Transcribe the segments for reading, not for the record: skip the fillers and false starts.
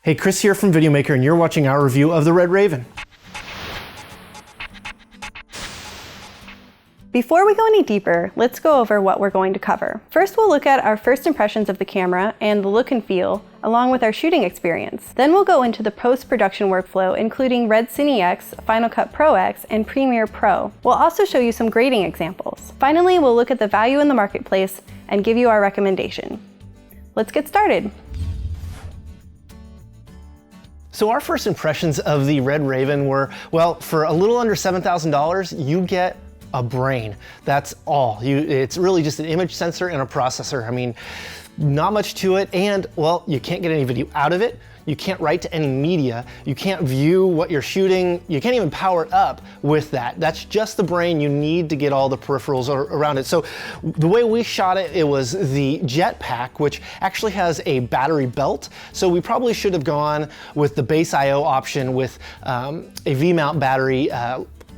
Hey, Chris here from Videomaker, and you're watching our review of the Red Raven. Before we go any deeper, let's go over what we're going to cover. First, we'll look at our first impressions of the camera and the look and feel, along with our shooting experience. Then we'll go into the post-production workflow, including REDCINE-X, Final Cut Pro X, and Premiere Pro. We'll also show you some grading examples. Finally, we'll look at the value in the marketplace and give you our recommendation. Let's get started. So our first impressions of the Red Raven were, well, for a little under $7,000, you get a brain. That's all. It's really just an image sensor and a processor. I mean, not much to it, and well, you can't get any video out of it. You can't write to any media. You can't view what you're shooting. You can't even power it up with that. That's just the brain. You need to get all the peripherals around it. So the way we shot it, it was the Jetpack, which actually has a battery belt. So we probably should have gone with the base IO option with a V-mount battery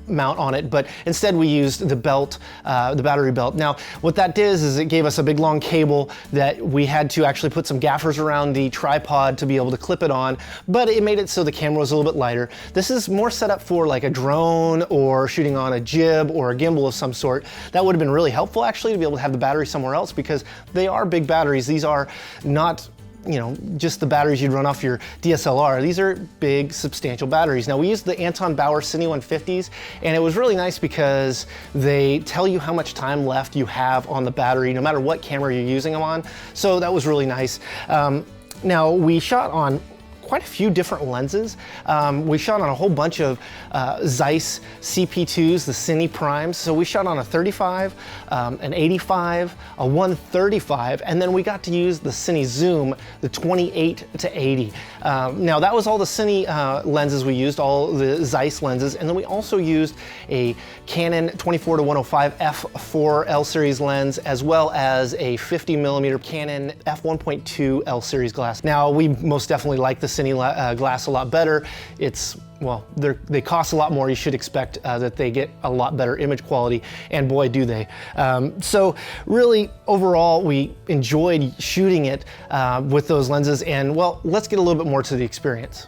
mount on it, but instead we used the belt, the battery belt. Now, what that did is it gave us a big long cable that we had to actually put some gaffers around the tripod to be able to clip it on, but it made it so the camera was a little bit lighter. This is more set up for like a drone or shooting on a jib or a gimbal of some sort. That would have been really helpful actually to be able to have the battery somewhere else, because they are big batteries. These are not, you know, just the batteries you'd run off your DSLR. These are big, substantial batteries. Now, we used the Anton Bauer Cine 150s, and it was really nice because they tell you how much time left you have on the battery, no matter what camera you're using them on. So that was really nice. Now, we shot on quite a few different lenses. We shot on a whole bunch of Zeiss CP2s, the Cine Primes. So we shot on a 35, an 85, a 135, and then we got to use the Cine Zoom, the 28 to 80. Now that was all the Cine lenses we used, all the Zeiss lenses, and then we also used a Canon 24 to 105 f4 L series lens, as well as a 50mm Canon f1.2 L series glass. Now we most definitely like the Cine glass a lot better. It's, well, they cost a lot more. You should expect that they get a lot better image quality, and boy do they. So really, overall, we enjoyed shooting it with those lenses, and well, let's get a little bit more to the experience.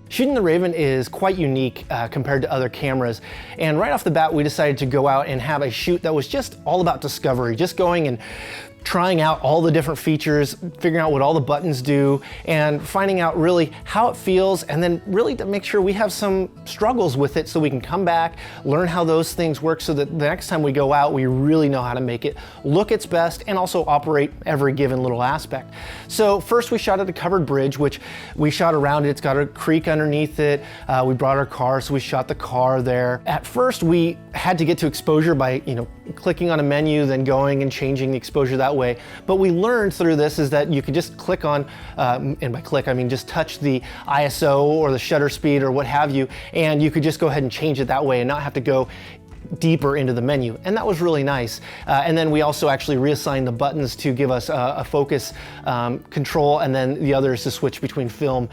Shooting the Raven is quite unique compared to other cameras, and right off the bat we decided to go out and have a shoot that was just all about discovery, just going and trying out all the different features, figuring out what all the buttons do, and finding out really how it feels, and then really to make sure we have some struggles with it so we can come back, learn how those things work, so that the next time we go out we really know how to make it look its best and also operate every given little aspect. So first we shot at a covered bridge, which we shot around it. It's got a creek underneath it. We brought our car, so we shot the car there. At first we had to get to exposure by, you know, clicking on a menu, then going and changing the exposure that way. But we learned through this is that you could just click on, and by click I mean just touch the ISO or the shutter speed or what have you, and you could just go ahead and change it that way and not have to go deeper into the menu, and that was really nice. And then we also actually reassigned the buttons to give us a focus control, and then the others to switch between film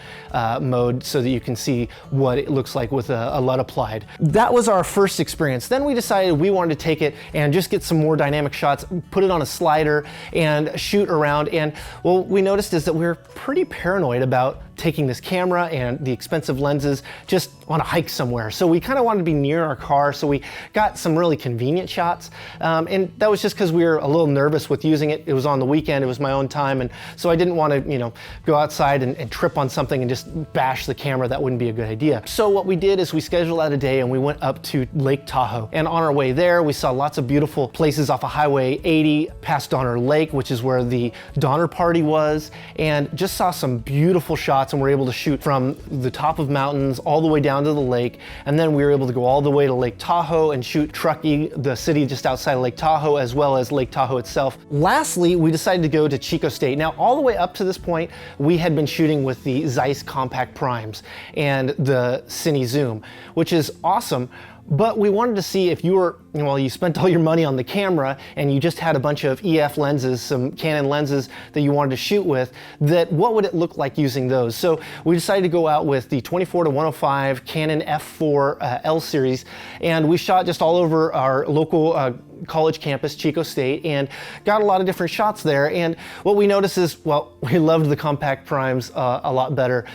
mode so that you can see what it looks like with a LUT applied. That was our first experience. Then we decided we wanted to take it and just get some more dynamic shots, put it on a slider and shoot around, and what we noticed is that we're pretty paranoid about taking this camera and the expensive lenses just on a hike somewhere. So we kind of wanted to be near our car, so we got some really convenient shots. And that was just because we were a little nervous with using it. It was on the weekend, it was my own time, and so I didn't want to, you know, go outside and trip on something and just bash the camera. That wouldn't be a good idea. So what we did is we scheduled out a day and we went up to Lake Tahoe. And on our way there, we saw lots of beautiful places off of Highway 80, past Donner Lake, which is where the Donner Party was, and just saw some beautiful shots, and we're able to shoot from the top of mountains all the way down to the lake. And then we were able to go all the way to Lake Tahoe and shoot Truckee, the city just outside of Lake Tahoe, as well as Lake Tahoe itself. Lastly, we decided to go to Chico State. Now, all the way up to this point, we had been shooting with the Zeiss Compact Primes and the Cine Zoom, which is awesome. But we wanted to see if you were, well, you spent all your money on the camera and you just had a bunch of EF lenses, some Canon lenses that you wanted to shoot with, that what would it look like using those? So we decided to go out with the 24-105 Canon f4 L series, and we shot just all over our local college campus, Chico State, and got a lot of different shots there. And what we noticed is, well, we loved the compact primes a lot better.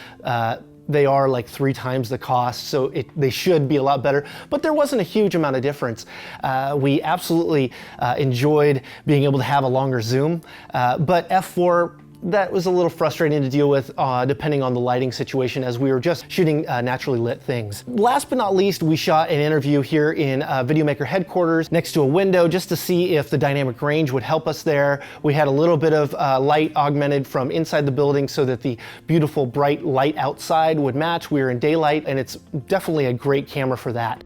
They are like 3 times the cost, so they should be a lot better, but there wasn't a huge amount of difference. We absolutely enjoyed being able to have a longer zoom, but f4, that was a little frustrating to deal with depending on the lighting situation, as we were just shooting naturally lit things. Last but not least, we shot an interview here in Videomaker headquarters next to a window just to see if the dynamic range would help us there. We had a little bit of light augmented from inside the building so that the beautiful bright light outside would match. We were in daylight, and it's definitely a great camera for that.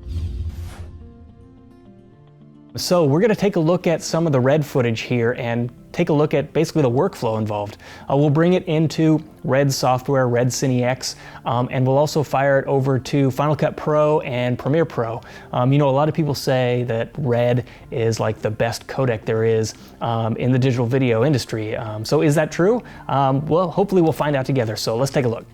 So we're going to take a look at some of the Red footage here and take a look at basically the workflow involved. We'll bring it into Red software, REDCINE-X, and we'll also fire it over to Final Cut Pro and Premiere Pro. You know, a lot of people say that Red is like the best codec there is in the digital video industry. So is that true? Well, hopefully we'll find out together. So let's take a look.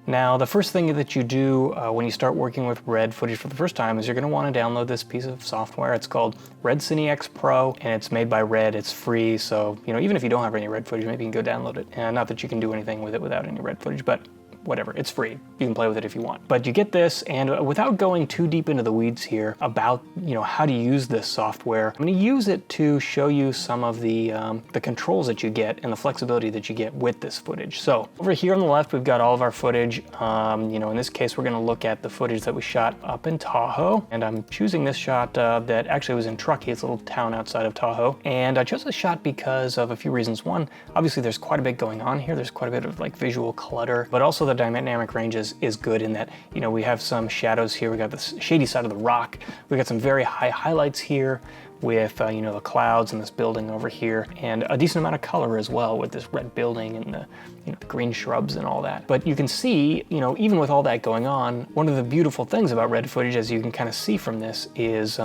Now, the first thing that you do when you start working with Red footage for the first time is you're going to want to download this piece of software. It's called REDCINE-X Pro, and it's made by Red. It's free, so you know, even if you don't have any Red footage, maybe you can go download it. And not that you can do anything with it without any Red footage, but whatever, it's free. You can play with it if you want. But you get this, and without going too deep into the weeds here about, you know, how to use this software, I'm going to use it to show you some of the controls that you get and the flexibility that you get with this footage. So over here on the left, we've got all of our footage. You know, in this case, we're going to look at the footage that we shot up in Tahoe, and I'm choosing this shot that actually was in Truckee. It's a little town outside of Tahoe, and I chose this shot because of a few reasons. One, obviously there's quite a bit going on here. There's quite a bit of like visual clutter, but also the dynamic range is good in that, you know, we have some shadows here. We got the shady side of the rock. We got some very high highlights here with, you know, the clouds and this building over here, and a decent amount of color as well with this red building and the, you know, the green shrubs and all that. But you can see, you know, even with all that going on, one of the beautiful things about Red footage, as you can kind of see from this, is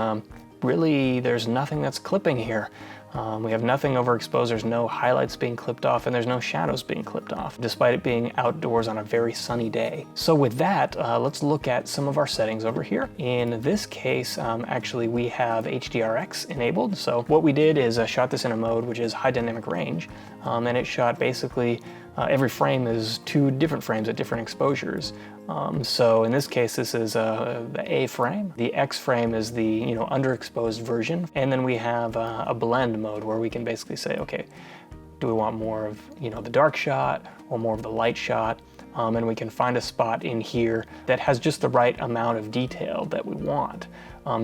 really there's nothing that's clipping here. We have nothing overexposed, there's no highlights being clipped off, and there's no shadows being clipped off, despite it being outdoors on a very sunny day. So with that, let's look at some of our settings over here. In this case, actually we have HDRX enabled. So what we did is shot this in a mode which is high dynamic range, and it shot basically every frame is 2 different frames at different exposures. So in this case, this is the A frame. The X frame is the, you know, underexposed version. And then we have a blend mode where we can basically say, okay, do we want more of, you know, the dark shot or more of the light shot? And we can find a spot in here that has just the right amount of detail that we want.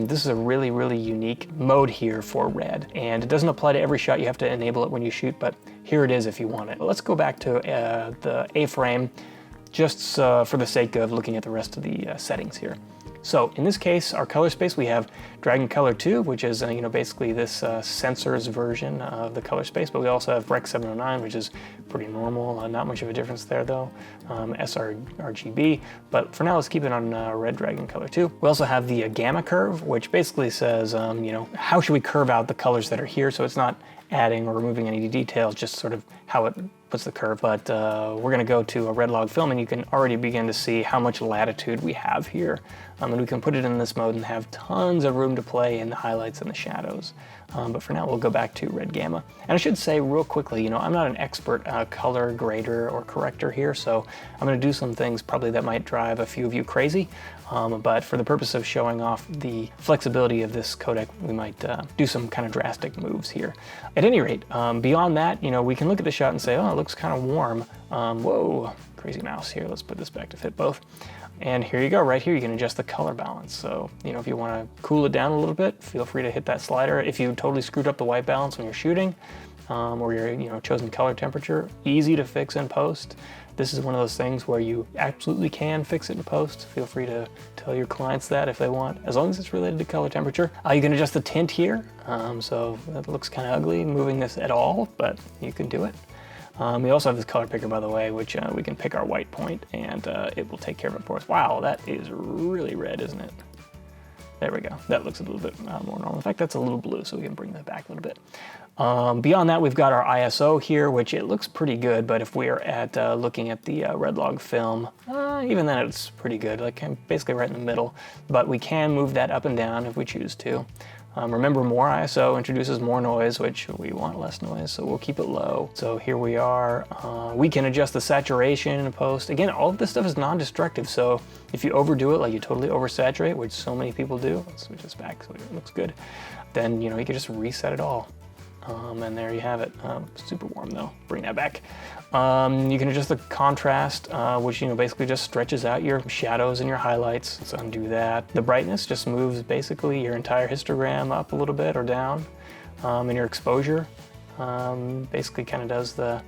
This is a really, really unique mode here for Red, and it doesn't apply to every shot. You have to enable it when you shoot, but here it is if you want it. But let's go back to the A frame, just for the sake of looking at the rest of the settings here. So in this case, our color space, we have Dragon Color 2, which is you know, basically this sensors version of the color space, but we also have Rec 709, which is pretty normal, not much of a difference there though, sRGB, but for now let's keep it on Red Dragon Color 2. We also have the Gamma Curve, which basically says, you know, how should we curve out the colors that are here so it's not adding or removing any details, just sort of how it puts the curve. But we're gonna go to a red log film, and you can already begin to see how much latitude we have here. And we can put it in this mode and have tons of room to play in the highlights and the shadows. But for now, we'll go back to Red Gamma. And I should say real quickly, you know, I'm not an expert color grader or corrector here, so I'm gonna do some things probably that might drive a few of you crazy. But for the purpose of showing off the flexibility of this codec, we might do some kind of drastic moves here. At any rate, beyond that, you know, we can look at the shot and say, oh, it looks kind of warm. Whoa, crazy mouse here. Let's put this back to fit both. And here you go, right here you can adjust the color balance. So, you know, if you want to cool it down a little bit, feel free to hit that slider. If you totally screwed up the white balance when you're shooting, or your, you know, chosen color temperature, easy to fix in post. This is one of those things where you absolutely can fix it in post. Feel free to tell your clients that if they want, as long as it's related to color temperature. You can adjust the tint here. So that looks kind of ugly moving this at all, but you can do it. We also have this color picker, by the way, which we can pick our white point and it will take care of it for us. Wow, that is really red, isn't it? There we go. That looks a little bit more normal. In fact, that's a little blue, so we can bring that back a little bit. Beyond that, we've got our ISO here, which it looks pretty good, but if we are at looking at the red log film, even then it's pretty good, like basically right in the middle. But we can move that up and down if we choose to. Remember, more ISO introduces more noise, which we want less noise, so we'll keep it low. So here we are. We can adjust the saturation in post. Again, all of this stuff is non-destructive, so if you overdo it, like you totally oversaturate, which so many people do, let's switch this back so it looks good, then you can just reset it all. And there you have it. Super warm though, bring that back. You can adjust the contrast, which basically just stretches out your shadows and your highlights. Let's undo that. The brightness just moves basically your entire histogram up a little bit or down. And your exposure basically kind of does the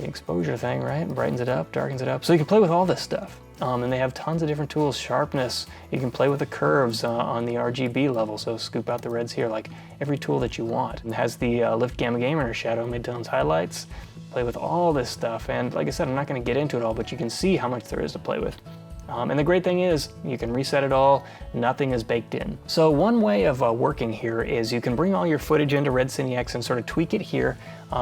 exposure thing, right? Brightens it up, darkens it up. So you can play with all this stuff. And they have tons of different tools. Sharpness, you can play with the curves on the RGB level, so scoop out the reds here, like every tool that you want. It has the lift gamma gamer, shadow midtones, highlights, play with all this stuff. And like I said, I'm not gonna get into it all, but you can see how much there is to play with. And the great thing is you can reset it all, nothing is baked in. So one way of working here is you can bring all your footage into REDCINE-X and sort of tweak it here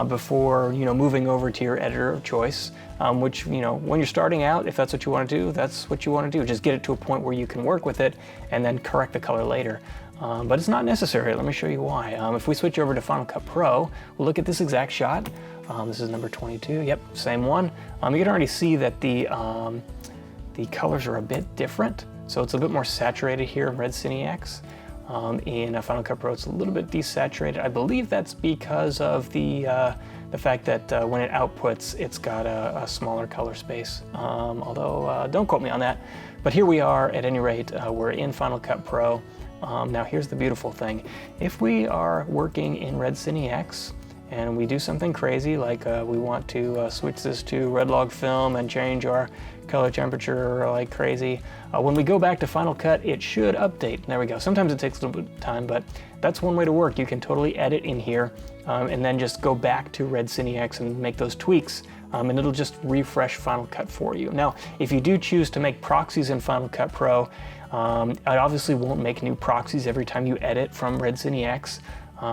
before moving over to your editor of choice, which when you're starting out, if that's what you want to do, that's what you want to do. Just get it to a point where you can work with it and then correct the color later. But it's not necessary. Let me show you why. If we switch over to Final Cut Pro, we'll look at this exact shot. This is number 22. Yep, same one. You can already see that the colors are a bit different, so it's a bit more saturated here in REDCINE-X. In Final Cut Pro, it's a little bit desaturated. I believe that's because of the fact that when it outputs, it's got a smaller color space. Although, don't quote me on that. But here we are, at any rate, we're in Final Cut Pro. Now here's the beautiful thing. If we are working in REDCINE-X, and we do something crazy, like we want to switch this to red log film and change our color temperature like crazy. When we go back to Final Cut, it should update. There we go. Sometimes it takes a little bit of time, but that's one way to work. You can totally edit in here and then just go back to REDCINE-X and make those tweaks, and it'll just refresh Final Cut for you. Now, if you do choose to make proxies in Final Cut Pro, it obviously won't make new proxies every time you edit from REDCINE-X.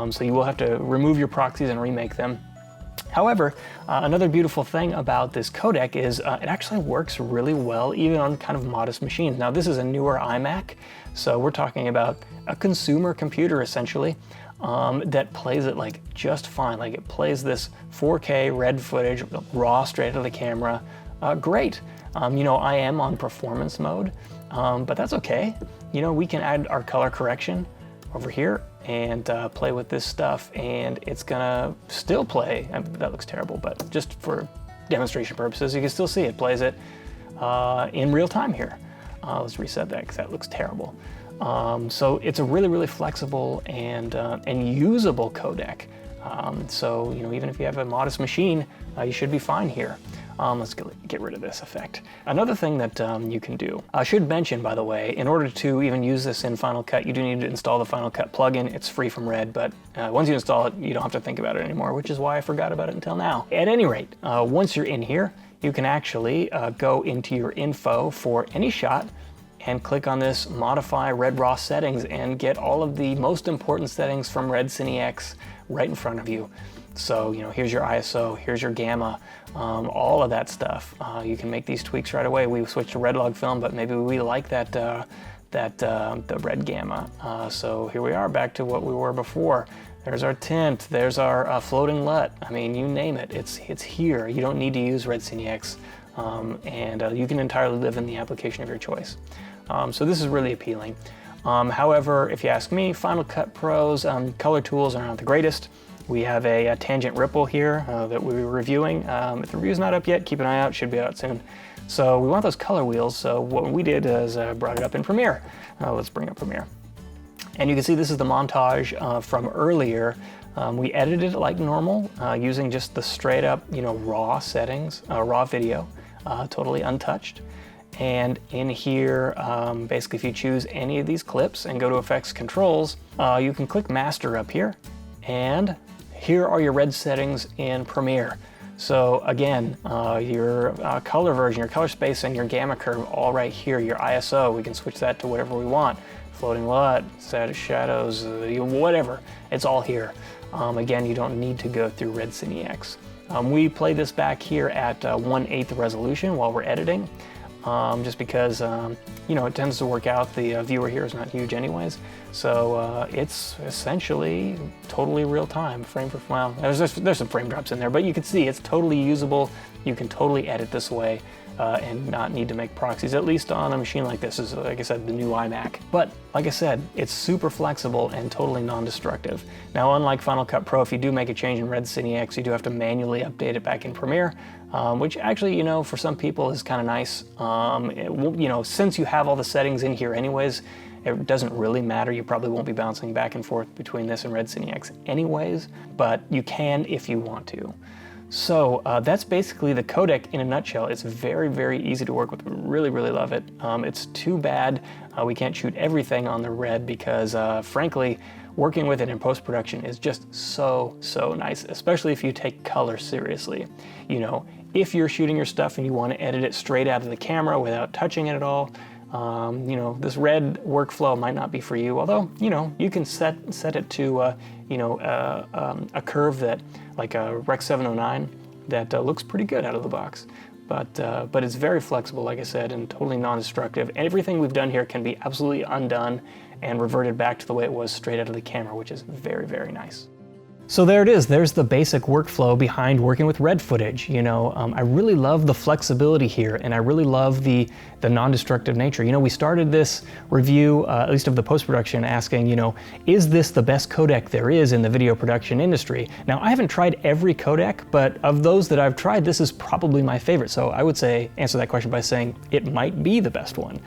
So you will have to remove your proxies and remake them. However, another beautiful thing about this codec is it actually works really well even on kind of modest machines. Now this is a newer iMac, so we're talking about a consumer computer essentially that plays it like just fine. Like it plays this 4K red footage raw straight out of the camera. Great. I am on performance mode, but that's okay. We can add our color correction over here and play with this stuff, and it's gonna still play. That looks terrible, but just for demonstration purposes, you can still see it plays it in real time here. Let's reset that because that looks terrible. So it's a really, really flexible and usable codec. So even if you have a modest machine, you should be fine here. Let's get rid of this effect. Another thing that you can do, I should mention, by the way, in order to even use this in Final Cut, you do need to install the Final Cut plugin. It's free from Red, but once you install it, you don't have to think about it anymore, which is why I forgot about it until now. At any rate, once you're in here, you can actually go into your info for any shot and click on this Modify Red Raw Settings and get all of the most important settings from REDCINE-X right in front of you. So, here's your ISO, here's your gamma, all of that stuff. You can make these tweaks right away. We switched to red log film, but maybe we like the red gamma. So here we are, back to what we were before. There's our tint, there's our floating LUT. I mean, you name it, it's here. You don't need to use REDCINE-X, and you can entirely live in the application of your choice. So this is really appealing. However, if you ask me, Final Cut Pro's color tools are not the greatest. We have a tangent ripple here that we were reviewing. If the review's not up yet, keep an eye out, should be out soon. So we want those color wheels, so what we did is brought it up in Premiere. Let's bring up Premiere. And you can see this is the montage from earlier. We edited it like normal using just the straight up raw settings, raw video, totally untouched. And in here, basically if you choose any of these clips and go to Effects Controls, you can click Master up here, and here are your red settings in Premiere. So again, your color version, your color space, and your gamma curve all right here. Your ISO, we can switch that to whatever we want. floating LUT, shadows, whatever. It's all here. Again, you don't need to go through REDCINE-X. We play this back here at 1/8 resolution while we're editing, just because it tends to work out. The viewer here is not huge anyways, so it's essentially totally real time, frame for well. There's some frame drops in there, but you can see it's totally usable. You can totally edit this way and not need to make proxies, at least on a machine like this. Is, like I said, the new iMac. But like I said, it's super flexible and totally non-destructive. Now, unlike Final Cut Pro, if you do make a change in REDCINE-X, you do have to manually update it back in Premiere, which actually, for some people is kind of nice. Since you have all the settings in here anyways, it doesn't really matter. You probably won't be bouncing back and forth between this and REDCINE-X anyways, but you can if you want to. So that's basically the codec in a nutshell. It's very, very easy to work with. Really, really love it. It's too bad we can't shoot everything on the Red because, frankly, working with it in post-production is just so, so nice, especially if you take color seriously. If you're shooting your stuff and you want to edit it straight out of the camera without touching it at all, this Red workflow might not be for you, although, you can set it to, a curve that, like a Rec 709, that looks pretty good out of the box. But it's very flexible, like I said, and totally non-destructive. Everything we've done here can be absolutely undone and reverted back to the way it was straight out of the camera, which is very, very nice. So there it is. There's the basic workflow behind working with Red footage. I really love the flexibility here, and I really love the non-destructive nature. We started this review, at least of the post-production, asking, is this the best codec there is in the video production industry? Now, I haven't tried every codec, but of those that I've tried, this is probably my favorite. So I would answer that question by saying it might be the best one.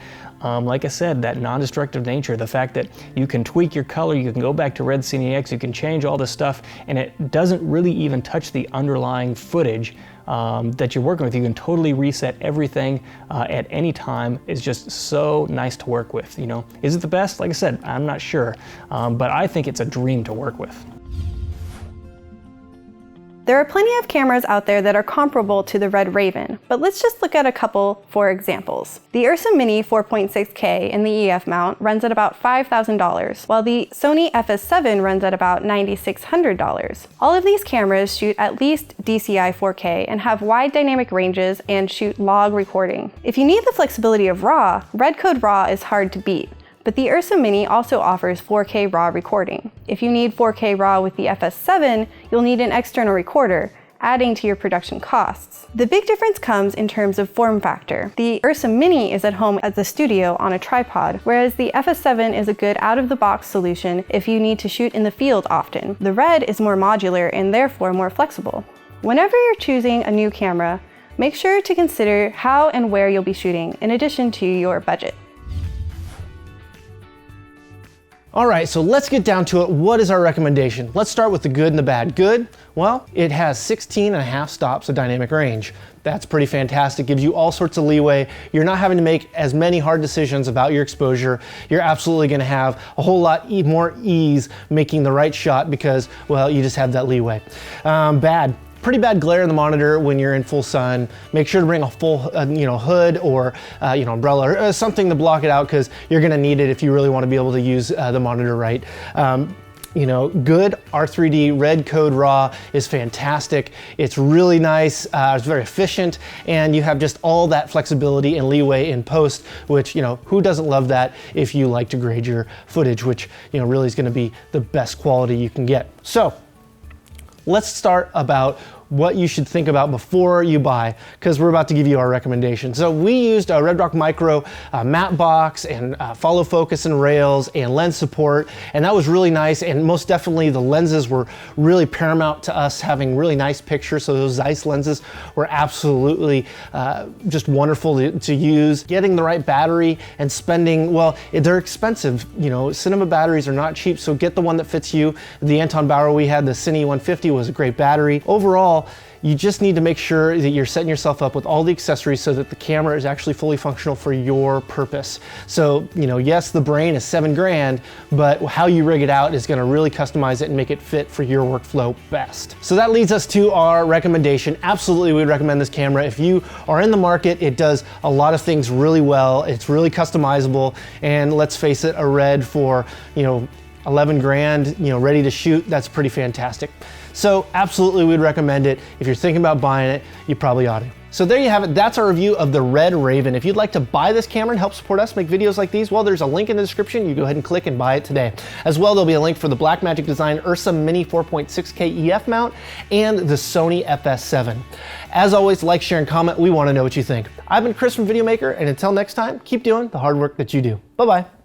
Like I said, that non-destructive nature, the fact that you can tweak your color, you can go back to REDCINE-X, you can change all this stuff, and it doesn't really even touch the underlying footage that you're working with. You can totally reset everything at any time. It's just so nice to work with. Is it the best? Like I said, I'm not sure, but I think it's a dream to work with. There are plenty of cameras out there that are comparable to the Red Raven, but let's just look at a couple for examples. The Ursa Mini 4.6K in the EF mount runs at about $5,000, while the Sony FS7 runs at about $9,600. All of these cameras shoot at least DCI 4K and have wide dynamic ranges and shoot log recording. If you need the flexibility of RAW, REDCODE RAW is hard to beat. But the Ursa Mini also offers 4K RAW recording. If you need 4K RAW with the FS7, you'll need an external recorder, adding to your production costs. The big difference comes in terms of form factor. The Ursa Mini is at home at the studio on a tripod, whereas the FS7 is a good out-of-the-box solution if you need to shoot in the field often. The Red is more modular and therefore more flexible. Whenever you're choosing a new camera, make sure to consider how and where you'll be shooting in addition to your budget. All right, so let's get down to it. What is our recommendation? Let's start with the good and the bad. Good, well, it has 16.5 stops of dynamic range. That's pretty fantastic, gives you all sorts of leeway. You're not having to make as many hard decisions about your exposure. You're absolutely gonna have a whole lot more ease making the right shot because, well, you just have that leeway. Bad. Pretty bad glare in the monitor when you're in full sun. Make sure to bring a full hood or umbrella or something to block it out because you're gonna need it if you really want to be able to use the monitor right. Good R3D REDCODE RAW is fantastic. It's really nice, it's very efficient, and you have just all that flexibility and leeway in post, which, who doesn't love that if you like to grade your footage, which, really is gonna be the best quality you can get. So, let's start about what you should think about before you buy, because we're about to give you our recommendation. So we used a Red Rock Micro matte box and follow focus and rails and lens support, and that was really nice. And most definitely the lenses were really paramount to us having really nice pictures. So those Zeiss lenses were absolutely just wonderful to use. Getting the right battery and spending, well, they're expensive. Cinema batteries are not cheap, so get the one that fits you. The Anton Bauer we had, the Cine 150, was a great battery. Overall, all, you just need to make sure that you're setting yourself up with all the accessories so that the camera is actually fully functional for your purpose. So, you know, yes, the brain is $7 grand, but how you rig it out is gonna really customize it and make it fit for your workflow best. So that leads us to our recommendation. Absolutely, we'd recommend this camera. If you are in the market, it does a lot of things really well. It's really customizable, and let's face it, a Red for, you know, 11 grand, you know, ready to shoot, that's pretty fantastic. So absolutely we'd recommend it. If you're thinking about buying it, you probably ought to. So there you have it. That's our review of the Red Raven. If you'd like to buy this camera and help support us make videos like these, well, there's a link in the description. You go ahead and click and buy it today. As well, there'll be a link for the Blackmagic Design Ursa Mini 4.6K EF mount and the Sony FS7. As always, like, share, and comment. We want to know what you think. I've been Chris from Videomaker, and until next time, keep doing the hard work that you do. Bye-bye.